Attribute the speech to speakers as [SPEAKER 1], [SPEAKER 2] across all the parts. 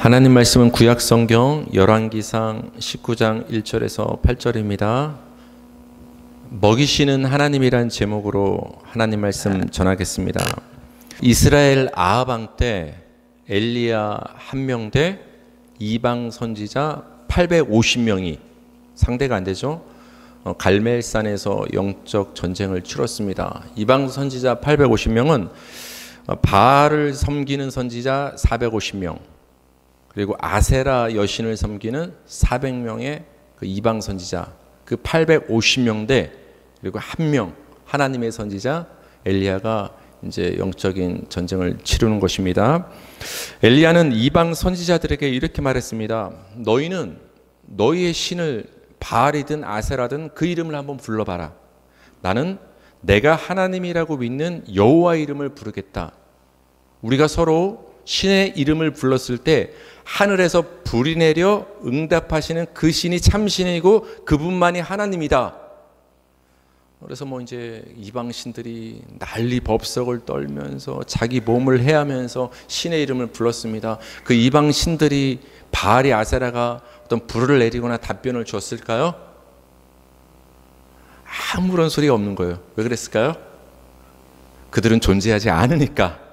[SPEAKER 1] 하나님 말씀은 구약성경 열왕기상 19장 1절에서 8절입니다. 먹이시는 하나님이란 제목으로 하나님 말씀 전하겠습니다. 이스라엘 아합 왕 때 엘리야 1명 대 이방 선지자 850명이 상대가 안 되죠. 갈멜산에서 영적 전쟁을 치렀습니다. 이방 선지자 850명은 바알을 섬기는 선지자 450명, 그리고 아세라 여신을 섬기는 400명의 그 이방 선지자, 그 850명 대 그리고 한 명 하나님의 선지자 엘리야가 이제 영적인 전쟁을 치르는 것입니다. 엘리야는 이방 선지자들에게 이렇게 말했습니다. 너희는 너희의 신을 바알이든 아세라든 그 이름을 한번 불러봐라. 나는 내가 하나님이라고 믿는 여호와 이름을 부르겠다. 우리가 서로 신의 이름을 불렀을 때 하늘에서 불이 내려 응답하시는 그 신이 참신이고 그분만이 하나님이다. 그래서 이제 이방 신들이 난리 법석을 떨면서 자기 몸을 해하면서 신의 이름을 불렀습니다. 그 이방 신들이 바알이 아세라가 어떤 불을 내리거나 답변을 줬을까요? 아무런 소리가 없는 거예요. 왜 그랬을까요? 그들은 존재하지 않으니까.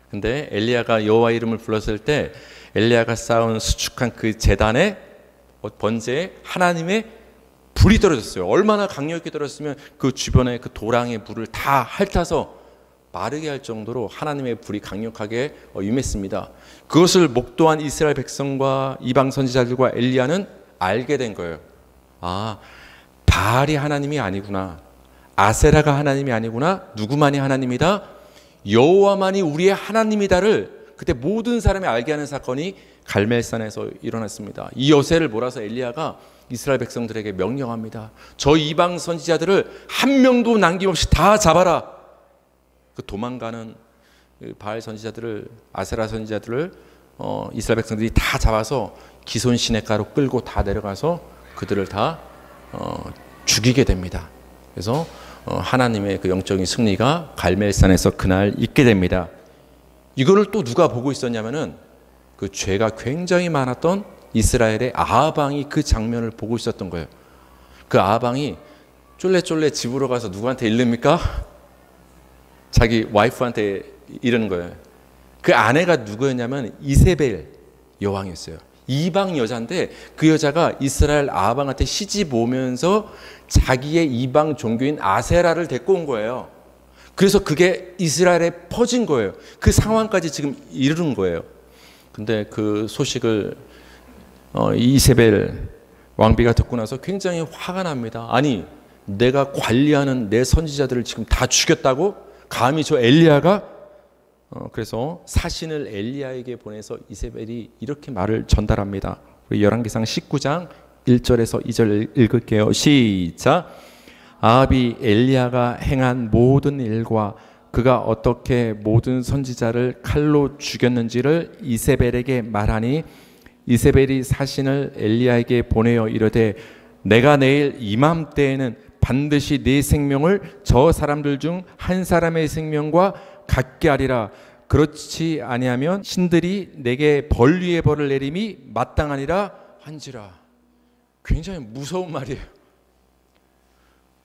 [SPEAKER 1] 근데 엘리야가 여호와 이름을 불렀을 때 엘리야가 쌓은 수축한 그 제단에 번제에 하나님의 불이 떨어졌어요. 얼마나 강력히 떨어졌으면 그 주변에 그 도랑의 불을 다 핥아서 마르게 할 정도로 하나님의 불이 강력하게 임했습니다. 그것을 목도한 이스라엘 백성과 이방 선지자들과 엘리야는 알게 된 거예요. 아, 바알이 하나님이 아니구나. 아세라가 하나님이 아니구나. 누구만이 하나님이다? 여호와만이 우리의 하나님이다를 그때 모든 사람이 알게 하는 사건이 갈멜산에서 일어났습니다. 이 여세를 몰아서 엘리야가 이스라엘 백성들에게 명령합니다. 저 이방 선지자들을 한 명도 남김없이 다 잡아라. 그 도망가는 바알 선지자들을, 아세라 선지자들을 이스라엘 백성들이 다 잡아서 기손 시냇가로 끌고 다 내려가서 그들을 다 죽이게 됩니다. 그래서 하나님의 그 영적인 승리가 갈멜산에서 그날 있게 됩니다. 이거를 또 누가 보고 있었냐면은 그 죄가 굉장히 많았던 이스라엘의 아합 왕이 그 장면을 보고 있었던 거예요. 그 아합 왕이 쫄래쫄래 집으로 가서 누구한테 이릅니까? 자기 와이프한테 이러는 거예요. 그 아내가 누구였냐면 이세벨 여왕이었어요. 이방 여자인데 그 여자가 이스라엘 아합 왕한테 시집 오면서 자기의 이방 종교인 아세라를 데리고 온 거예요. 그래서 그게 이스라엘에 퍼진 거예요. 그 상황까지 지금 이르는 거예요. 근데 그 소식을 이세벨 왕비가 듣고 나서 굉장히 화가 납니다. 아니, 내가 관리하는 내 선지자들을 지금 다 죽였다고? 감히 저 엘리야가? 그래서 사신을 엘리야에게 보내서 이세벨이 이렇게 말을 전달합니다. 열왕기상 19장 1절에서 2절 읽을게요. 시작. 아합이 엘리야가 행한 모든 일과 그가 어떻게 모든 선지자를 칼로 죽였는지를 이세벨에게 말하니 이세벨이 사신을 엘리야에게 보내어 이르되 내가 내일 이맘때에는 반드시 네 생명을 저 사람들 중 한 사람의 생명과 같게 하리라. 그렇지 아니하면 신들이 내게 벌 위에 벌을 내림이 마땅하니라 한지라. 굉장히 무서운 말이에요.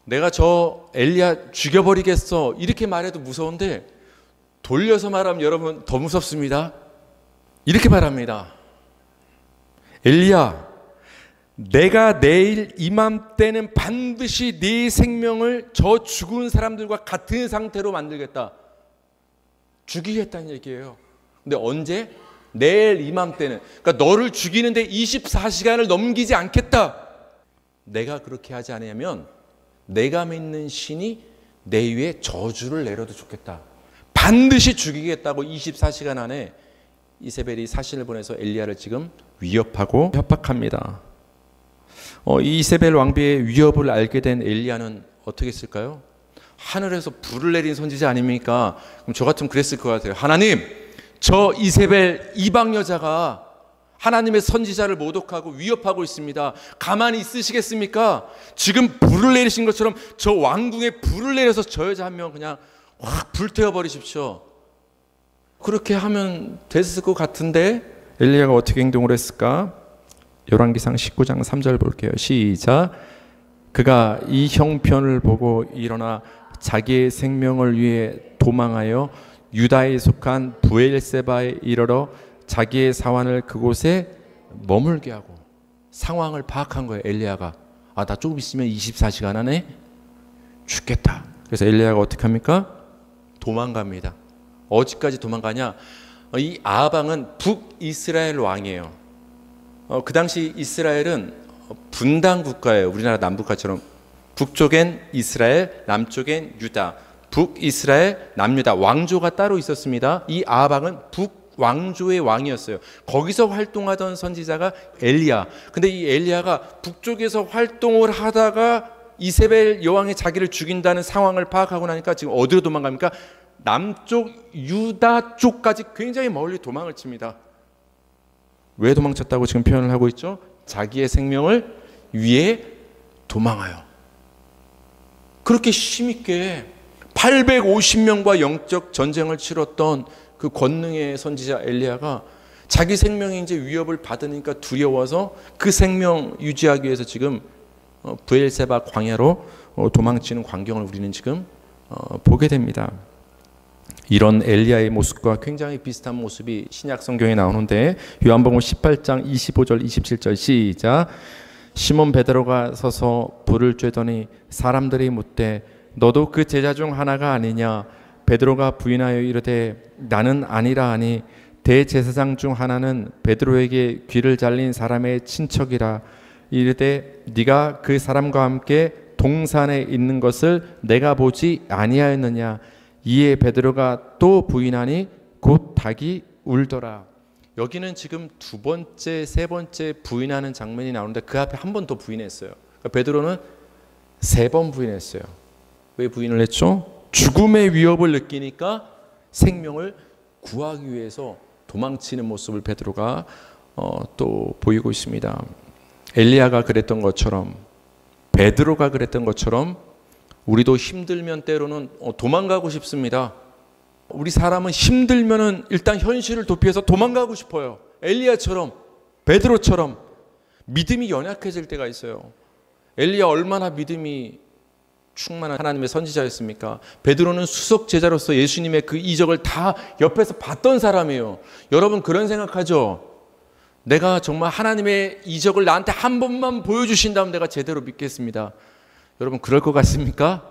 [SPEAKER 1] 내가 저 엘리야 죽여버리겠어 이렇게 말해도 무서운데 돌려서 말하면 여러분 더 무섭습니다. 이렇게 말합니다. 엘리야, 내가 내일 이맘때는 반드시 네 생명을 저 죽은 사람들과 같은 상태로 만들겠다. 죽이겠다는 얘기예요. 근데 언제? 내일 이맘때는. 그러니까 너를 죽이는데 24시간을 넘기지 않겠다. 내가 그렇게 하지 않으면 내가 믿는 신이 내 위에 저주를 내려도 좋겠다. 반드시 죽이겠다고 24시간 안에 이세벨이 사신을 보내서 엘리야를 지금 위협하고 협박합니다. 이세벨 왕비의 위협을 알게 된 엘리야는 어떻게 했을까요? 하늘에서 불을 내린 선지자 아닙니까? 그럼 저 같으면 그랬을 것 같아요. 하나님, 저 이세벨 이방 여자가 하나님의 선지자를 모독하고 위협하고 있습니다. 가만히 있으시겠습니까? 지금 불을 내리신 것처럼 저 왕궁에 불을 내려서 저 여자 한 명 그냥 확 불태워 버리십시오. 그렇게 하면 됐을 것 같은데 엘리야가 어떻게 행동을 했을까? 열왕기상 19장 3절 볼게요. 시작. 그가 이 형편을 보고 일어나 자기의 생명을 위해 도망하여 유다에 속한 브엘세바에 이르러 자기의 사환을 그곳에 머물게 하고, 상황을 파악한 거예요. 엘리야가 나 조금 있으면 24시간 안에 죽겠다. 그래서 엘리야가 어떻게 합니까? 도망갑니다. 어디까지 도망가냐? 이 아합왕은 북이스라엘 왕이에요. 그 당시 이스라엘은 분단 국가예요. 우리나라 남북가처럼 북쪽엔 이스라엘, 남쪽엔 유다. 북이스라엘, 남유다 왕조가 따로 있었습니다. 이 아합왕은 북왕조의 왕이었어요. 거기서 활동하던 선지자가 엘리야. 근데 이 엘리야가 북쪽에서 활동을 하다가 이세벨 여왕이 자기를 죽인다는 상황을 파악하고 나니까 지금 어디로 도망갑니까? 남쪽 유다 쪽까지 굉장히 멀리 도망을 칩니다. 왜 도망쳤다고 지금 표현을 하고 있죠? 자기의 생명을 위해 도망하여. 그렇게 힘있게 850명과 영적 전쟁을 치렀던 그 권능의 선지자 엘리야가 자기 생명이 이제 위협을 받으니까 두려워서 그 생명 유지하기 위해서 지금 브엘세바 광야로 도망치는 광경을 우리는 지금 보게 됩니다. 이런 엘리야의 모습과 굉장히 비슷한 모습이 신약 성경에 나오는데, 요한복음 18장 25절 27절 시작. 시몬 베드로가 서서 불을 쬐더니 사람들이 묻되 너도 그 제자 중 하나가 아니냐? 베드로가 부인하여 이르되 나는 아니라 하니 대제사장 중 하나는 베드로에게 귀를 잘린 사람의 친척이라 이르되 네가 그 사람과 함께 동산에 있는 것을 내가 보지 아니하였느냐? 이에 베드로가 또 부인하니 곧 닭이 울더라. 여기는 지금 두 번째, 세 번째 부인하는 장면이 나오는데 그 앞에 한 번 더 부인했어요. 그러니까 베드로는 3번 부인했어요. 왜 부인을 했죠? 죽음의 위협을 느끼니까 생명을 구하기 위해서 도망치는 모습을 베드로가 또 보이고 있습니다. 엘리야가 그랬던 것처럼, 베드로가 그랬던 것처럼 우리도 힘들면 때로는 도망가고 싶습니다. 우리 사람은 힘들면은 일단 현실을 도피해서 도망가고 싶어요. 엘리야처럼, 베드로처럼 믿음이 연약해질 때가 있어요. 엘리야 얼마나 믿음이 충만한 하나님의 선지자였습니까? 베드로는 수석 제자로서 예수님의 그 이적을 다 옆에서 봤던 사람이에요. 여러분 그런 생각하죠? 내가 정말 하나님의 이적을 나한테 한 번만 보여주신다면 내가 제대로 믿겠습니다. 여러분 그럴 것 같습니까?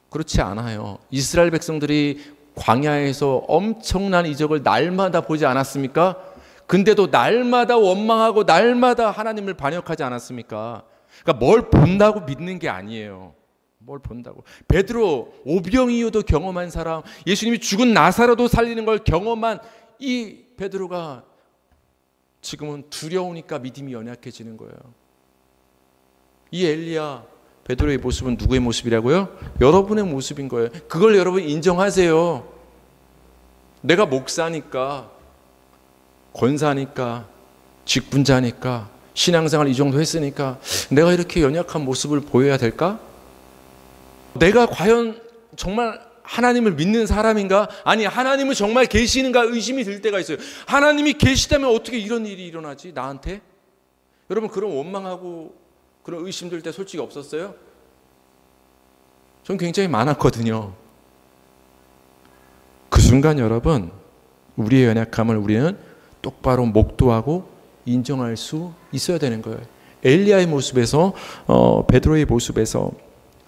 [SPEAKER 1] 그렇지 않아요. 이스라엘 백성들이 광야에서 엄청난 이적을 날마다 보지 않았습니까? 근데도 날마다 원망하고 날마다 하나님을 반역하지 않았습니까? 그러니까 뭘 본다고 믿는 게 아니에요. 뭘 본다고. 베드로 오병이어도 경험한 사람, 예수님이 죽은 나사로도 살리는 걸 경험한 이 베드로가 지금은 두려우니까 믿음이 연약해지는 거예요. 이 엘리야, 베드로의 모습은 누구의 모습이라고요? 여러분의 모습인 거예요. 그걸 여러분 인정하세요. 내가 목사니까, 권사니까, 직분자니까, 신앙생활 이 정도 했으니까 내가 이렇게 연약한 모습을 보여야 될까? 내가 과연 정말 하나님을 믿는 사람인가? 아니, 하나님은 정말 계시는가 의심이 들 때가 있어요. 하나님이 계시다면 어떻게 이런 일이 일어나지? 나한테? 여러분 그런 원망하고 그런 의심들 때 솔직히 없었어요? 전 굉장히 많았거든요. 그 순간 여러분, 우리의 연약함을 우리는 똑바로 목도하고 인정할 수 있어야 되는 거예요. 엘리야의 모습에서, 베드로의 모습에서,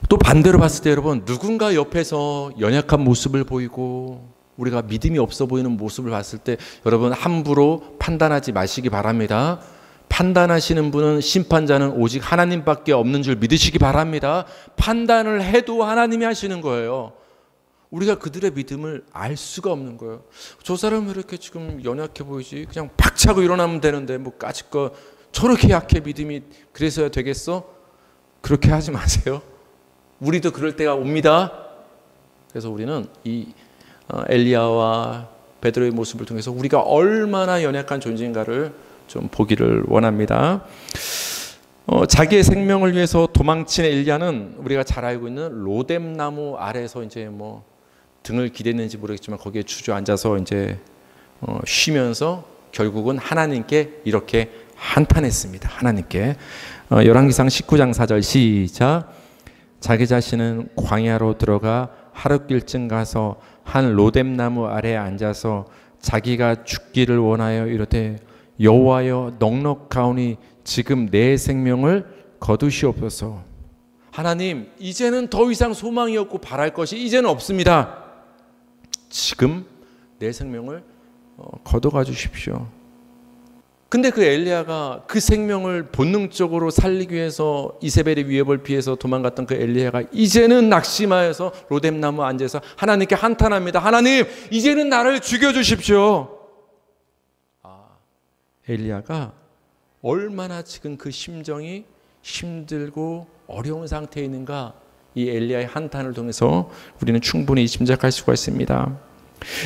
[SPEAKER 1] 또 반대로 봤을 때 여러분, 누군가 옆에서 연약한 모습을 보이고 우리가 믿음이 없어 보이는 모습을 봤을 때 여러분 함부로 판단하지 마시기 바랍니다. 판단하시는 분은, 심판자는 오직 하나님밖에 없는 줄 믿으시기 바랍니다. 판단을 해도 하나님이 하시는 거예요. 우리가 그들의 믿음을 알 수가 없는 거예요. 저 사람은 왜 이렇게 지금 연약해 보이지? 그냥 박차고 일어나면 되는데 뭐 까짓거 저렇게 약해 믿음이 그래서야 되겠어? 그렇게 하지 마세요. 우리도 그럴 때가 옵니다. 그래서 우리는 이 엘리야와 베드로의 모습을 통해서 우리가 얼마나 연약한 존재인가를 좀 보기를 원합니다. 자기의 생명을 위해서 도망친 엘리야는 우리가 잘 알고 있는 로뎀나무 아래서 이제 등을 기댔는지 모르겠지만 거기에 주저앉아서 이제 쉬면서 결국은 하나님께 이렇게 한탄했습니다. 하나님께. 열왕기상 19장 4절 시작. 자기 자신은 광야로 들어가 하룻길쯤 가서 한 로뎀나무 아래에 앉아서 자기가 죽기를 원하여 이르되 여호와여 넉넉하오니 지금 내 생명을 거두시옵소서. 하나님, 이제는 더 이상 소망이 없고 바랄 것이 이제는 없습니다. 지금 내 생명을 거둬가 주십시오. 근데 그 엘리야가 그 생명을 본능적으로 살리기 위해서 이세벨의 위협을 피해서 도망갔던 그 엘리야가 이제는 낙심하여서 로뎀나무 앉아서 하나님께 한탄합니다. 하나님, 이제는 나를 죽여주십시오. 엘리야가 얼마나 지금 그 심정이 힘들고 어려운 상태에 있는가, 이 엘리야의 한탄을 통해서 우리는 충분히 짐작할 수가 있습니다.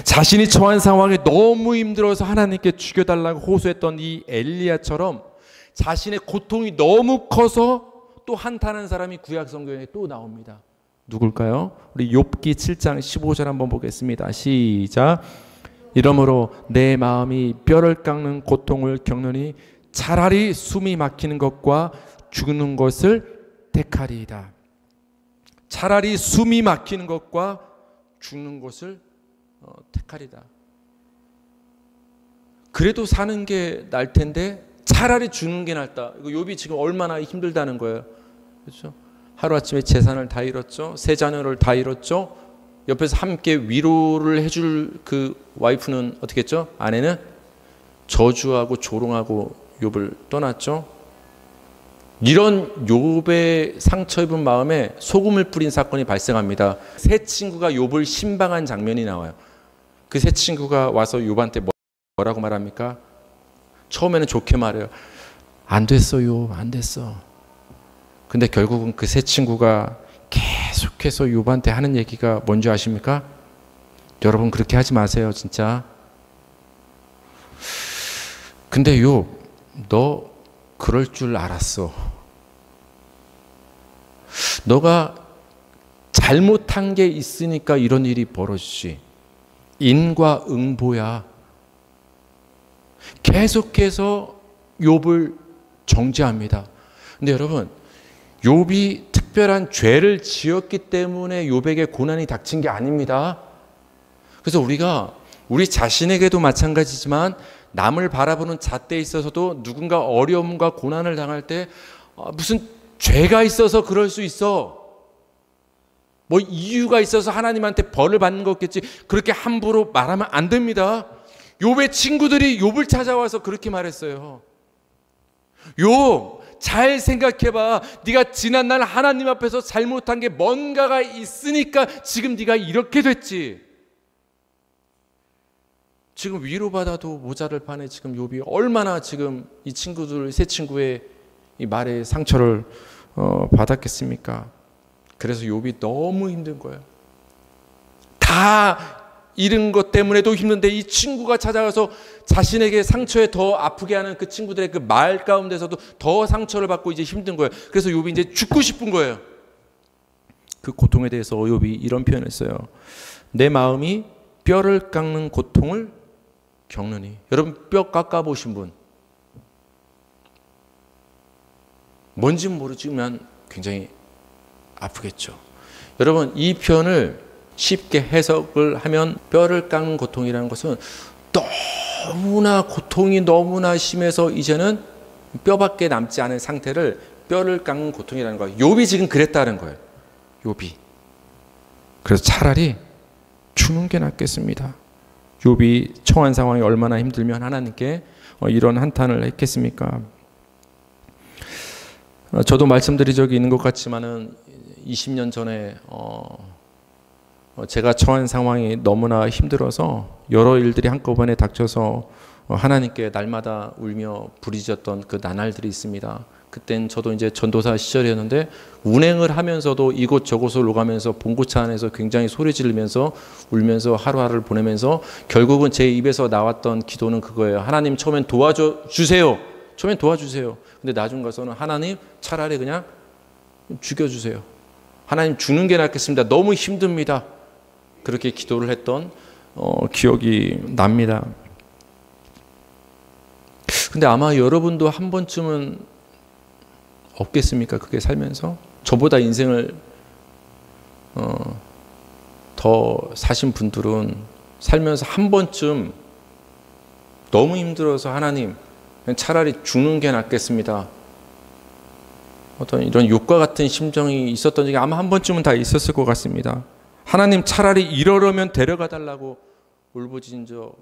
[SPEAKER 1] 자신이 처한 상황이 너무 힘들어서 하나님께 죽여달라고 호소했던 이 엘리야처럼 자신의 고통이 너무 커서 또 한탄하는 사람이 구약 성경에 또 나옵니다. 누굴까요? 우리 욥기 7장 15절 한번 보겠습니다. 시작. 이러므로 내 마음이 뼈를 깎는 고통을 겪느니 차라리 숨이 막히는 것과 죽는 것을 택하리이다. 차라리 숨이 막히는 것과 죽는 것을 택하리다. 그래도 사는 게 날 텐데 차라리 죽는 게 낫다. 이거 욥이 지금 얼마나 힘들다는 거예요. 그렇죠? 하루아침에 재산을 다 잃었죠. 세 자녀를 다 잃었죠. 옆에서 함께 위로를 해줄 그 와이프는 어떻게 했죠? 아내는 저주하고 조롱하고 욥을 떠났죠. 이런 욥의 상처 입은 마음에 소금을 뿌린 사건이 발생합니다. 세 친구가 욥을 신방한 장면이 나와요. 그 세 친구가 와서 욥한테 뭐라고 말합니까? 처음에는 좋게 말해요. 안 됐어, 욥, 안 됐어. 근데 결국은 그 세 친구가 계속해서 욥한테 하는 얘기가 뭔지 아십니까? 여러분, 그렇게 하지 마세요, 진짜. 근데 욥, 너 그럴 줄 알았어. 너가 잘못한 게 있으니까 이런 일이 벌어지지. 인과 응보야. 계속해서 욥을 정죄합니다. 근데 여러분, 욥이 특별한 죄를 지었기 때문에 욥에게 고난이 닥친 게 아닙니다. 그래서 우리가 우리 자신에게도 마찬가지지만 남을 바라보는 잣대에 있어서도 누군가 어려움과 고난을 당할 때 무슨 죄가 있어서 그럴 수 있어, 뭐 이유가 있어서 하나님한테 벌을 받는 거겠지, 그렇게 함부로 말하면 안 됩니다. 욥의 친구들이 욥을 찾아와서 그렇게 말했어요. 욥, 잘 생각해봐. 네가 지난날 하나님 앞에서 잘못한 게 뭔가가 있으니까 지금 네가 이렇게 됐지. 지금 위로받아도 모자랄 판에 지금 욥이 얼마나 지금 이 친구들, 세 친구의 이 말에 상처를 받았겠습니까? 그래서 욥이 너무 힘든 거예요. 다 잃은 것 때문에도 힘든데 이 친구가 찾아가서 자신에게 상처에 더 아프게 하는 그 친구들의 그 말 가운데서도 더 상처를 받고 이제 힘든 거예요. 그래서 욥이 이제 죽고 싶은 거예요. 그 고통에 대해서 욥이 이런 표현을 했어요. 내 마음이 뼈를 깎는 고통을 겪느니. 여러분, 뼈 깎아보신 분? 뭔지는 모르지만 굉장히 아프겠죠. 여러분, 이 표현을 쉽게 해석을 하면 뼈를 깎는 고통이라는 것은 너무나 고통이 너무나 심해서 이제는 뼈밖에 남지 않은 상태를 뼈를 깎는 고통이라는 거예요. 욥이 지금 그랬다는 거예요. 욥이. 그래서 차라리 죽는 게 낫겠습니다. 욥이 처한 상황이 얼마나 힘들면 하나님께 이런 한탄을 했겠습니까? 저도 말씀드린 적이 있는 것 같지만은 20년 전에 제가 처한 상황이 너무나 힘들어서 여러 일들이 한꺼번에 닥쳐서 하나님께 날마다 울며 부르짖었던 그 나날들이 있습니다. 그땐 저도 이제 전도사 시절이었는데 운행을 하면서도 이곳저곳을 오가면서 봉고차 안에서 굉장히 소리 지르면서 울면서 하루하루를 보내면서 결국은 제 입에서 나왔던 기도는 그거예요. 하나님, 처음엔 도와주세요. 처음엔 도와주세요. 근데 나중 가서는 하나님, 차라리 그냥 죽여주세요. 하나님, 죽는 게 낫겠습니다. 너무 힘듭니다. 그렇게 기도를 했던 기억이 납니다. 근데 아마 여러분도 한 번쯤은 없겠습니까? 그게 살면서 저보다 인생을 더 사신 분들은 살면서 한 번쯤 너무 힘들어서 하나님 그냥 차라리 죽는 게 낫겠습니다. 어떤 이런 욕과 같은 심정이 있었던 적이 아마 한 번쯤은 다 있었을 것 같습니다. 하나님 차라리 이러려면 데려가 달라고 울부짖은 적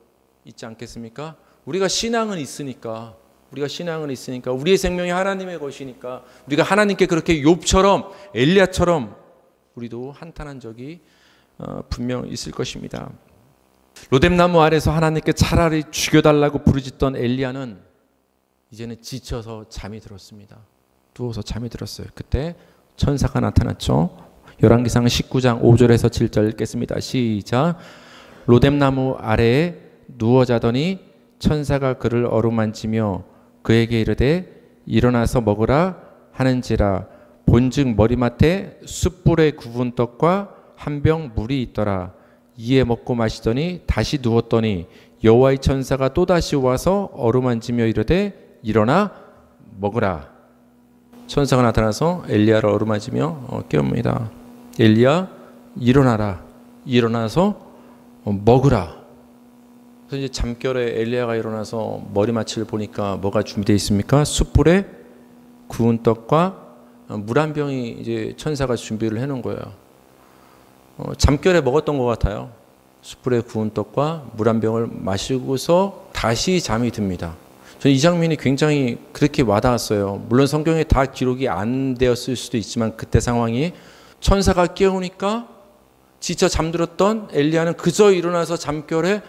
[SPEAKER 1] 있지 않겠습니까? 우리가 신앙은 있으니까 우리의 생명이 하나님의 것이니까 우리가 하나님께 그렇게 욥처럼 엘리야처럼 우리도 한탄한 적이 분명 있을 것입니다. 로뎀나무 아래서 하나님께 차라리 죽여달라고 부르짖던 엘리야는 이제는 지쳐서 잠이 들었습니다. 누워서 잠이 들었어요. 그때 천사가 나타났죠. 열왕기상 19장 5절에서 7절 읽겠습니다. 시작. 로뎀나무 아래에 누워 자더니 천사가 그를 어루만지며 그에게 이르되 일어나서 먹으라 하는지라. 본즉 머리맡에 숯불에 구운 떡과 한 병 물이 있더라. 이에 먹고 마시더니 다시 누웠더니 여호와의 천사가 또다시 와서 어루만지며 이르되 일어나 먹으라. 천사가 나타나서 엘리야를 어루만지며 깨웁니다. 엘리야 일어나라. 일어나서 먹으라. 그래서 이제 잠결에 엘리야가 일어나서 머리맡을 보니까 뭐가 준비되어 있습니까? 숯불에 구운 떡과 물 한 병이 이제 천사가 준비를 해놓은 거예요. 잠결에 먹었던 것 같아요. 숯불에 구운 떡과 물 한 병을 마시고서 다시 잠이 듭니다. 저는 이 장면이 굉장히 그렇게 와닿았어요. 물론 성경에 다 기록이 안 되었을 수도 있지만 그때 상황이 천사가 깨우니까 지쳐 잠들었던 엘리야는 그저 일어나서 잠결에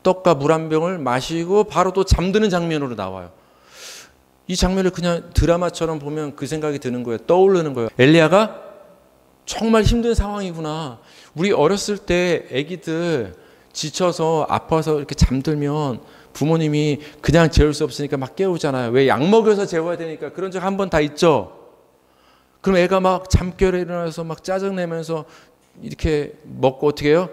[SPEAKER 1] 떡과 물 한 병을 마시고 바로 또 잠드는 장면으로 나와요. 이 장면을 그냥 드라마처럼 보면 그 생각이 드는 거예요. 떠오르는 거예요. 엘리야가 정말 힘든 상황이구나. 우리 어렸을 때 아기들 지쳐서 아파서 이렇게 잠들면 부모님이 그냥 재울 수 없으니까 막 깨우잖아요. 왜? 약 먹여서 재워야 되니까. 그런 적 한 번 다 있죠. 그럼 애가 막 잠결에 일어나서 막 짜증내면서 이렇게 먹고 어떻게 해요?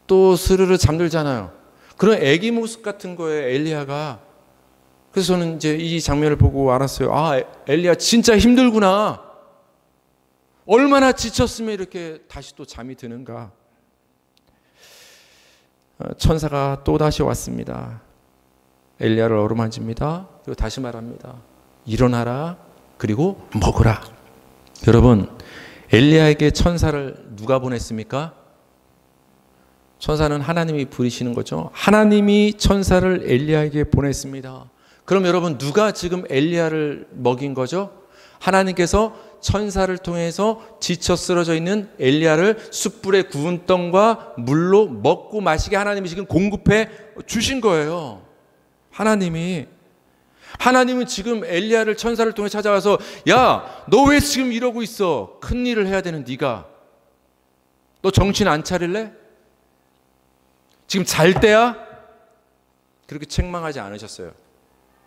[SPEAKER 1] 또 스르르 잠들잖아요. 그런 애기 모습 같은 거예요, 엘리야가. 그래서 저는 이제 이 장면을 보고 알았어요. 아, 엘리야 진짜 힘들구나. 얼마나 지쳤으면 이렇게 다시 또 잠이 드는가. 천사가 또 다시 왔습니다. 엘리야를 어루만집니다. 그리고 다시 말합니다. 일어나라. 그리고 먹으라. 여러분, 엘리야에게 천사를 누가 보냈습니까? 천사는 하나님이 부리시는 거죠. 하나님이 천사를 엘리야에게 보냈습니다. 그럼 여러분, 누가 지금 엘리야를 먹인 거죠? 하나님께서 천사를 통해서 지쳐 쓰러져 있는 엘리야를 숯불에 구운 떡과 물로 먹고 마시게 하나님이 지금 공급해 주신 거예요. 하나님은 지금 엘리야를 천사를 통해 찾아와서 야, 너 왜 지금 이러고 있어? 큰일을 해야 되는 네가. 너 정신 안 차릴래? 지금 잘 때야? 그렇게 책망하지 않으셨어요.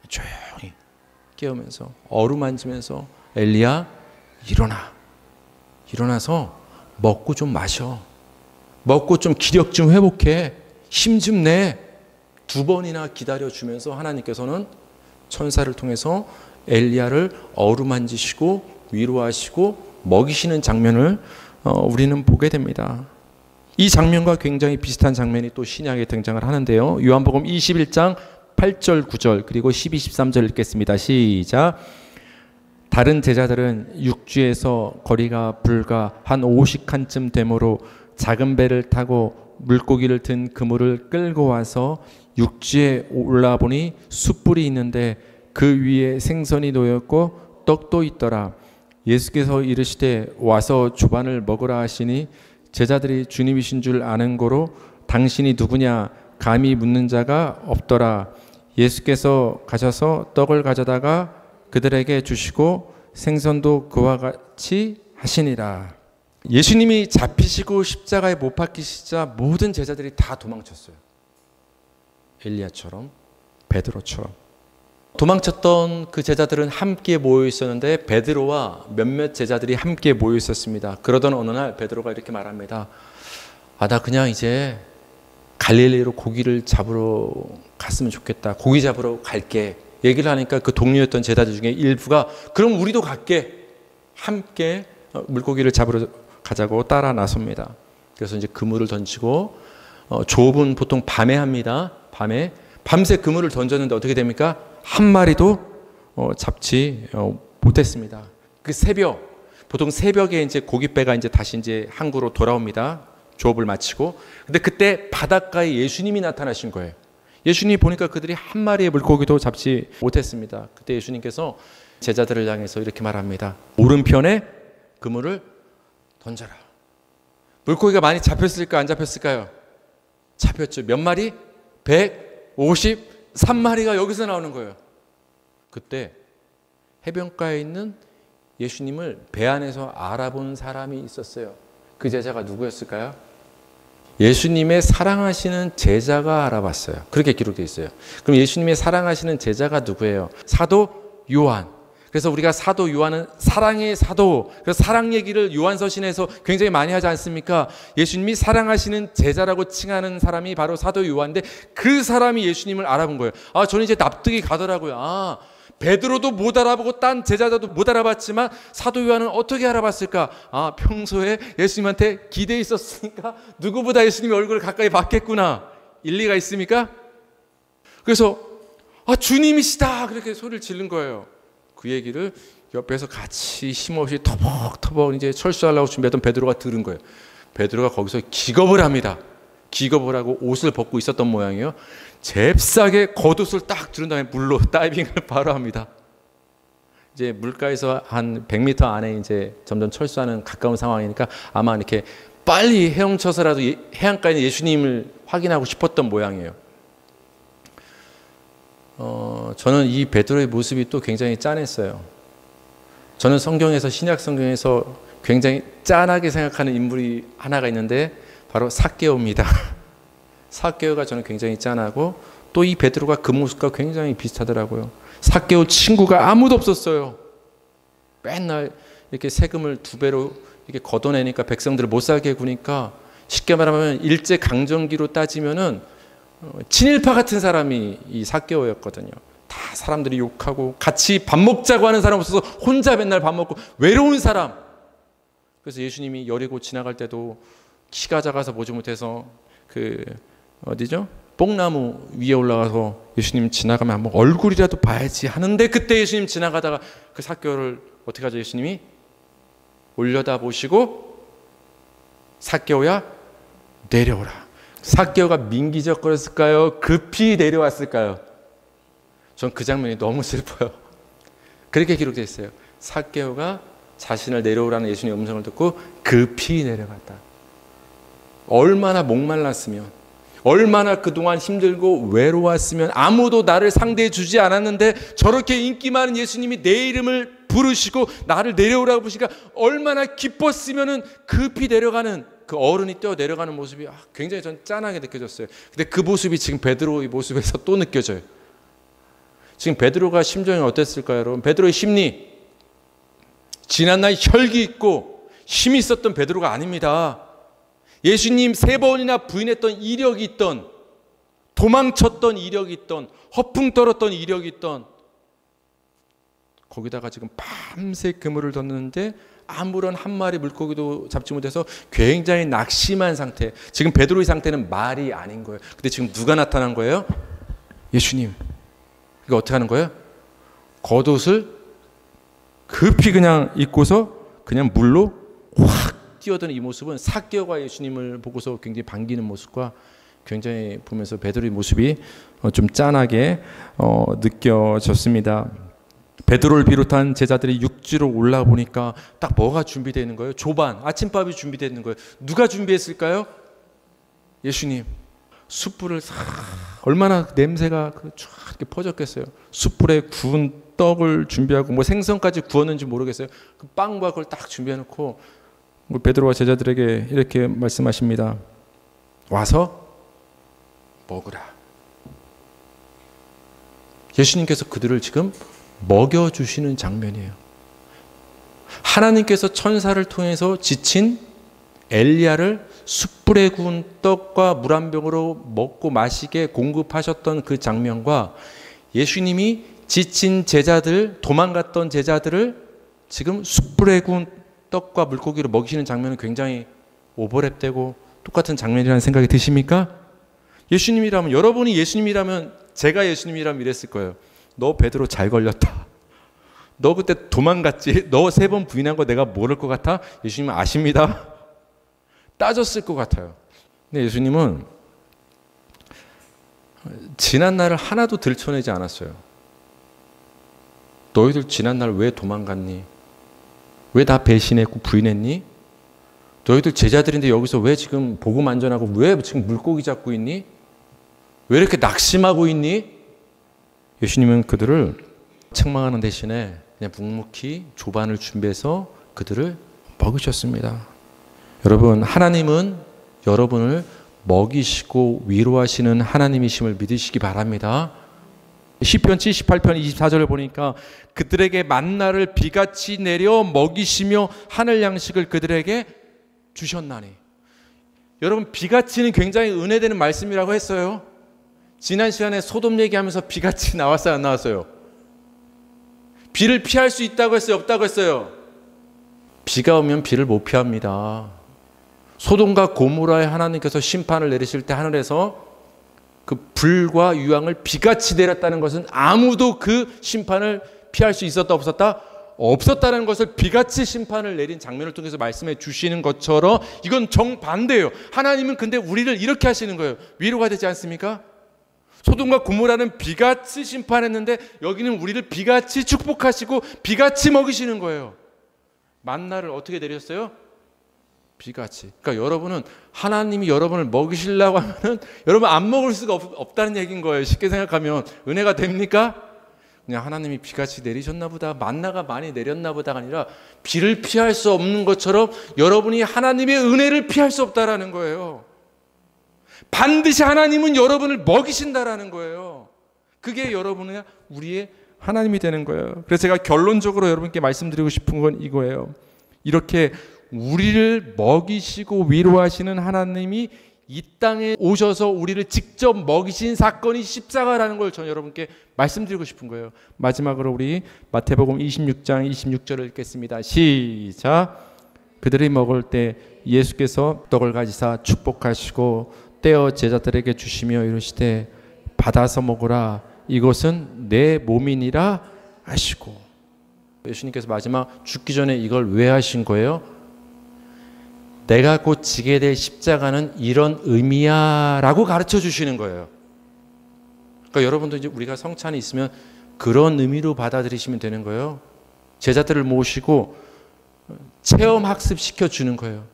[SPEAKER 1] 조용히 깨우면서 어루만지면서 엘리야 일어나. 일어나서 먹고 좀 마셔. 먹고 좀 기력 좀 회복해. 힘 좀 내. 2번이나 기다려주면서 하나님께서는 천사를 통해서 엘리야를 어루만지시고 위로하시고 먹이시는 장면을 우리는 보게 됩니다. 이 장면과 굉장히 비슷한 장면이 또 신약에 등장을 하는데요. 요한복음 21장 8절 9절 그리고 12, 13절 읽겠습니다. 시작. 다른 제자들은 육지에서 거리가 불과 한 50칸쯤 되므로 작은 배를 타고 물고기를 든 그물을 끌고 와서 육지에 올라보니 숯불이 있는데 그 위에 생선이 놓였고 떡도 있더라. 예수께서 이르시되 와서 주반을 먹으라 하시니 제자들이 주님이신 줄 아는 고로 당신이 누구냐 감히 묻는 자가 없더라. 예수께서 가셔서 떡을 가져다가 그들에게 주시고 생선도 그와 같이 하시니라. 예수님이 잡히시고 십자가에 못 박히시자 모든 제자들이 다 도망쳤어요. 엘리야처럼 베드로처럼. 도망쳤던 그 제자들은 함께 모여 있었는데 베드로와 몇몇 제자들이 함께 모여 있었습니다. 그러던 어느 날 베드로가 이렇게 말합니다. 나 그냥 이제 갈릴리로 고기를 잡으러 갔으면 좋겠다. 고기 잡으러 갈게. 얘기를 하니까 그 동료였던 제자들 중에 일부가 그럼 우리도 갈게. 함께 물고기를 잡으러 가자고 따라 나섭니다. 그래서 이제 그물을 던지고 조업은 보통 밤에 합니다. 밤새 그물을 던졌는데 어떻게 됩니까? 한 마리도 잡지 못했습니다. 그 새벽, 보통 새벽에 이제 고깃배가 이제 다시 이제 항구로 돌아옵니다. 조업을 마치고. 근데 그때 바닷가에 예수님이 나타나신 거예요. 예수님이 보니까 그들이 한 마리의 물고기도 잡지 못했습니다. 그때 예수님께서 제자들을 향해서 이렇게 말합니다. 오른편에 그물을 던져라. 물고기가 많이 잡혔을까 안 잡혔을까요? 잡혔죠. 몇 마리? 153마리가 여기서 나오는 거예요. 그때 해변가에 있는 예수님을 배 안에서 알아본 사람이 있었어요. 그 제자가 누구였을까요? 예수님의 사랑하시는 제자가 알아봤어요. 그렇게 기록되어 있어요. 그럼 예수님의 사랑하시는 제자가 누구예요? 사도 요한. 그래서 우리가 사도 요한은 사랑의 사도, 그래서 사랑 얘기를 요한서신에서 굉장히 많이 하지 않습니까? 예수님이 사랑하시는 제자라고 칭하는 사람이 바로 사도 요한인데 그 사람이 예수님을 알아본 거예요. 저는 이제 납득이 가더라고요. 베드로도 못 알아보고 딴 제자들도 못 알아봤지만 사도 요한은 어떻게 알아봤을까? 평소에 예수님한테 기대해 있었으니까 누구보다 예수님의 얼굴을 가까이 봤겠구나. 일리가 있습니까? 그래서 주님이시다 그렇게 소리를 지른 거예요. 그 얘기를 옆에서 같이 힘없이 터벅터벅 이제 철수하려고 준비했던 베드로가 들은 거예요. 베드로가 거기서 기겁을 합니다. 기겁을 하고 옷을 벗고 있었던 모양이에요. 잽싸게 겉옷을 딱 두른 다음에 물로 다이빙을 바로 합니다. 이제 물가에서 한 100m 안에 이제 점점 철수하는 가까운 상황이니까 아마 이렇게 빨리 헤엄쳐서라도 해안가에 있는 예수님을 확인하고 싶었던 모양이에요. 저는 이 베드로의 모습이 또 굉장히 짠했어요. 저는 성경에서 신약 성경에서 굉장히 짠하게 생각하는 인물이 하나가 있는데 바로 삭개오입니다. 삭개오가 저는 굉장히 짠하고 또 이 베드로가 그 모습과 굉장히 비슷하더라고요. 삭개오 친구가 아무도 없었어요. 맨날 이렇게 세금을 2배로 이렇게 걷어내니까 백성들을 못 살게 구니까 쉽게 말하면 일제 강점기로 따지면은 친일파 같은 사람이 이 삭개오였거든요. 다 사람들이 욕하고 같이 밥 먹자고 하는 사람 없어서 혼자 맨날 밥 먹고 외로운 사람. 그래서 예수님이 여리고 지나갈 때도 키가 작아서 보지 못해서 어디죠? 뽕나무 위에 올라가서 예수님 지나가면 한번 얼굴이라도 봐야지 하는데 그때 예수님 지나가다가 그 삭개오를 어떻게 하죠? 예수님이 올려다 보시고 삭개오야 내려오라. 삭개오가 민기적거렸을까요? 급히 내려왔을까요? 전 그 장면이 너무 슬퍼요. 그렇게 기록되어 있어요. 삭개오가 자신을 내려오라는 예수님의 음성을 듣고 급히 내려갔다. 얼마나 목말랐으면, 얼마나 그동안 힘들고 외로웠으면, 아무도 나를 상대해 주지 않았는데 저렇게 인기 많은 예수님이 내 이름을 부르시고 나를 내려오라고 부르시니까 얼마나 기뻤으면 급히 내려가는 그 어른이 뛰어 내려가는 모습이 굉장히 전 짠하게 느껴졌어요. 근데 그 모습이 지금 베드로의 모습에서 또 느껴져요. 지금 베드로가 심정이 어땠을까요, 여러분? 베드로의 심리, 지난날 혈기 있고 힘이 있었던 베드로가 아닙니다. 예수님 3번이나 부인했던 이력이 있던, 도망쳤던 이력이 있던, 허풍 떨었던 이력이 있던, 거기다가 지금 밤새 그물을 던졌는데 아무런 한 마리 물고기도 잡지 못해서 굉장히 낙심한 상태. 지금 베드로의 상태는 말이 아닌 거예요. 근데 지금 누가 나타난 거예요? 예수님. 이거 어떻게 하는 거예요? 겉옷을 급히 그냥 입고서 그냥 물로 확 뛰어드는 이 모습은 삭개오가 예수님을 보고서 굉장히 반기는 모습과 굉장히 보면서 베드로의 모습이 좀 짠하게 느껴졌습니다. 베드로를 비롯한 제자들이 육지로 올라와 보니까 딱 뭐가 준비되어 있는 거예요? 조반, 아침밥이 준비되어 있는 거예요. 누가 준비했을까요? 예수님. 숯불을 얼마나 냄새가 쫙 이렇게 퍼졌겠어요. 숯불에 구운 떡을 준비하고 뭐 생선까지 구웠는지 모르겠어요. 그 빵과 그걸 딱 준비해놓고 베드로와 제자들에게 이렇게 말씀하십니다. 와서 먹으라. 예수님께서 그들을 지금 먹여주시는 장면이에요. 하나님께서 천사를 통해서 지친 엘리야를 숯불에 구운 떡과 물 한 병으로 먹고 마시게 공급하셨던 그 장면과 예수님이 지친 제자들, 도망갔던 제자들을 지금 숯불에 구운 떡과 물고기로 먹이시는 장면은 굉장히 오버랩되고 똑같은 장면이라는 생각이 드십니까? 예수님이라면, 여러분이 예수님이라면, 제가 예수님이라면 이랬을 거예요. 너 베드로 잘 걸렸다. 너 그때 도망갔지? 너 3번 부인한 거 내가 모를 것 같아? 예수님은 아십니다. 따졌을 것 같아요. 근데 예수님은 지난 날을 하나도 들춰내지 않았어요. 너희들 지난 날 왜 도망갔니? 왜 나 배신했고 부인했니? 너희들 제자들인데 여기서 왜 지금 복음 안전하고 왜 지금 물고기 잡고 있니? 왜 이렇게 낙심하고 있니? 예수님은 그들을 책망하는 대신에 그냥 묵묵히 조반을 준비해서 그들을 먹이셨습니다. 여러분, 하나님은 여러분을 먹이시고 위로하시는 하나님이심을 믿으시기 바랍니다. 시편 78편 24절을 보니까 그들에게 만나를 비같이 내려 먹이시며 하늘 양식을 그들에게 주셨나니. 여러분, 비같이는 굉장히 은혜되는 말씀이라고 했어요. 지난 시간에 소돔 얘기하면서 비같이 나왔어요, 안 나왔어요? 비를 피할 수 있다고 했어요, 없다고 했어요? 비가 오면 비를 못 피합니다. 소돔과 고모라에 하나님께서 심판을 내리실 때 하늘에서 그 불과 유황을 비같이 내렸다는 것은 아무도 그 심판을 피할 수 있었다 없었다? 없었다는 것을 비같이 심판을 내린 장면을 통해서 말씀해 주시는 것처럼 이건 정반대예요. 하나님은 근데 우리를 이렇게 하시는 거예요. 위로가 되지 않습니까? 소돔과 고모라는 비같이 심판했는데 여기는 우리를 비같이 축복하시고 비같이 먹이시는 거예요. 만나를 어떻게 내렸어요? 비같이. 그러니까 여러분은 하나님이 여러분을 먹이시려고 하면은 여러분 안 먹을 수가 없다는 얘기인 거예요. 쉽게 생각하면 은혜가 됩니까? 그냥 하나님이 비같이 내리셨나 보다, 만나가 많이 내렸나 보다가 아니라 비를 피할 수 없는 것처럼 여러분이 하나님의 은혜를 피할 수 없다라는 거예요. 반드시 하나님은 여러분을 먹이신다라는 거예요. 그게 여러분의 우리의 하나님이 되는 거예요. 그래서 제가 결론적으로 여러분께 말씀드리고 싶은 건 이거예요. 이렇게 우리를 먹이시고 위로하시는 하나님이 이 땅에 오셔서 우리를 직접 먹이신 사건이 십자가라는 걸 저는 여러분께 말씀드리고 싶은 거예요. 마지막으로 우리 마태복음 26장 26절을 읽겠습니다. 시작. 그들이 먹을 때 예수께서 떡을 가지사 축복하시고 떼어 제자들에게 주시며 이르시되 받아서 먹으라, 이것은 내 몸이니라 하시고. 예수님께서 마지막 죽기 전에 이걸 왜 하신 거예요? 내가 곧 지게 될 십자가는 이런 의미야 라고 가르쳐 주시는 거예요. 그러니까 여러분도 이제 우리가 성찬이 있으면 그런 의미로 받아들이시면 되는 거예요. 제자들을 모시고 체험 학습 시켜 주는 거예요.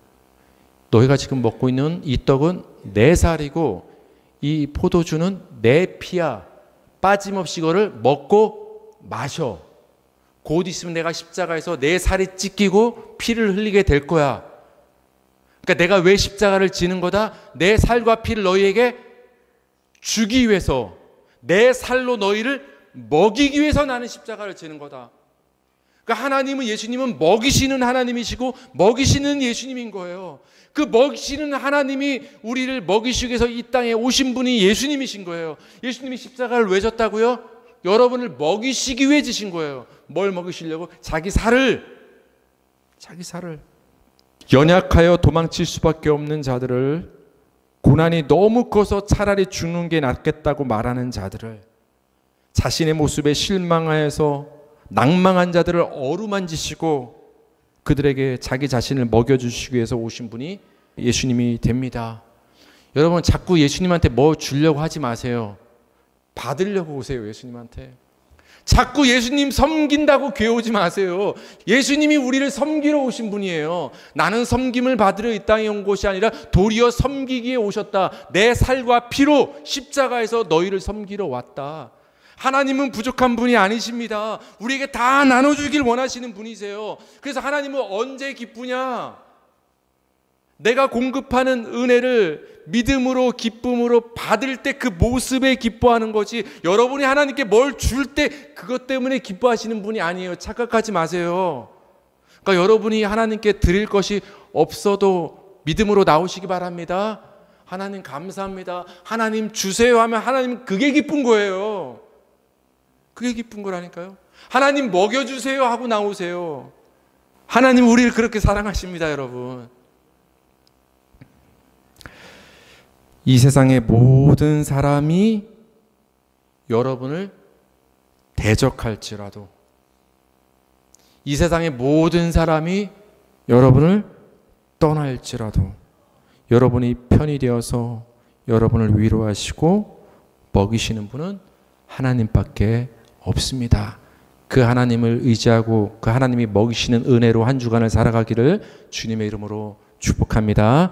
[SPEAKER 1] 너희가 지금 먹고 있는 이 떡은 내 살이고 이 포도주는 내 피야. 빠짐없이 이거를 먹고 마셔. 곧 있으면 내가 십자가에서 내 살이 찢기고 피를 흘리게 될 거야. 그러니까 내가 왜 십자가를 지는 거다? 내 살과 피를 너희에게 주기 위해서, 내 살로 너희를 먹이기 위해서 나는 십자가를 지는 거다. 그러니까 하나님은, 예수님은 먹이시는 하나님이시고 먹이시는 예수님인 거예요. 그 먹이시는 하나님이 우리를 먹이시기 위해서 이 땅에 오신 분이 예수님이신 거예요. 예수님이 십자가를 왜 졌다고요? 여러분을 먹이시기 위해 지신 거예요. 뭘 먹이시려고? 자기 살을. 연약하여 도망칠 수밖에 없는 자들을, 고난이 너무 커서 차라리 죽는 게 낫겠다고 말하는 자들을, 자신의 모습에 실망하여서 낭망한 자들을 어루만지시고 그들에게 자기 자신을 먹여주시기 위해서 오신 분이 예수님이 됩니다. 여러분, 자꾸 예수님한테 뭐 주려고 하지 마세요. 받으려고 오세요. 예수님한테. 자꾸 예수님 섬긴다고 교회 오지 마세요. 예수님이 우리를 섬기러 오신 분이에요. 나는 섬김을 받으려 이 땅에 온 것이 아니라 도리어 섬기기에 오셨다. 내 살과 피로 십자가에서 너희를 섬기러 왔다. 하나님은 부족한 분이 아니십니다. 우리에게 다 나눠주길 원하시는 분이세요. 그래서 하나님은 언제 기쁘냐? 내가 공급하는 은혜를 믿음으로, 기쁨으로 받을 때 그 모습에 기뻐하는 거지, 여러분이 하나님께 뭘 줄 때 그것 때문에 기뻐하시는 분이 아니에요. 착각하지 마세요. 그러니까 여러분이 하나님께 드릴 것이 없어도 믿음으로 나오시기 바랍니다. 하나님 감사합니다. 하나님 주세요 하면 하나님 그게 기쁜 거예요. 그게 기쁜 거라니까요. 하나님 먹여주세요 하고 나오세요. 하나님 우리를 그렇게 사랑하십니다, 여러분. 이 세상의 모든 사람이 여러분을 대적할지라도, 이 세상의 모든 사람이 여러분을 떠날지라도 여러분이 편이 되어서 여러분을 위로하시고 먹이시는 분은 하나님밖에 없습니다. 그 하나님을 의지하고 그 하나님이 먹이시는 은혜로 한 주간을 살아가기를 주님의 이름으로 축복합니다.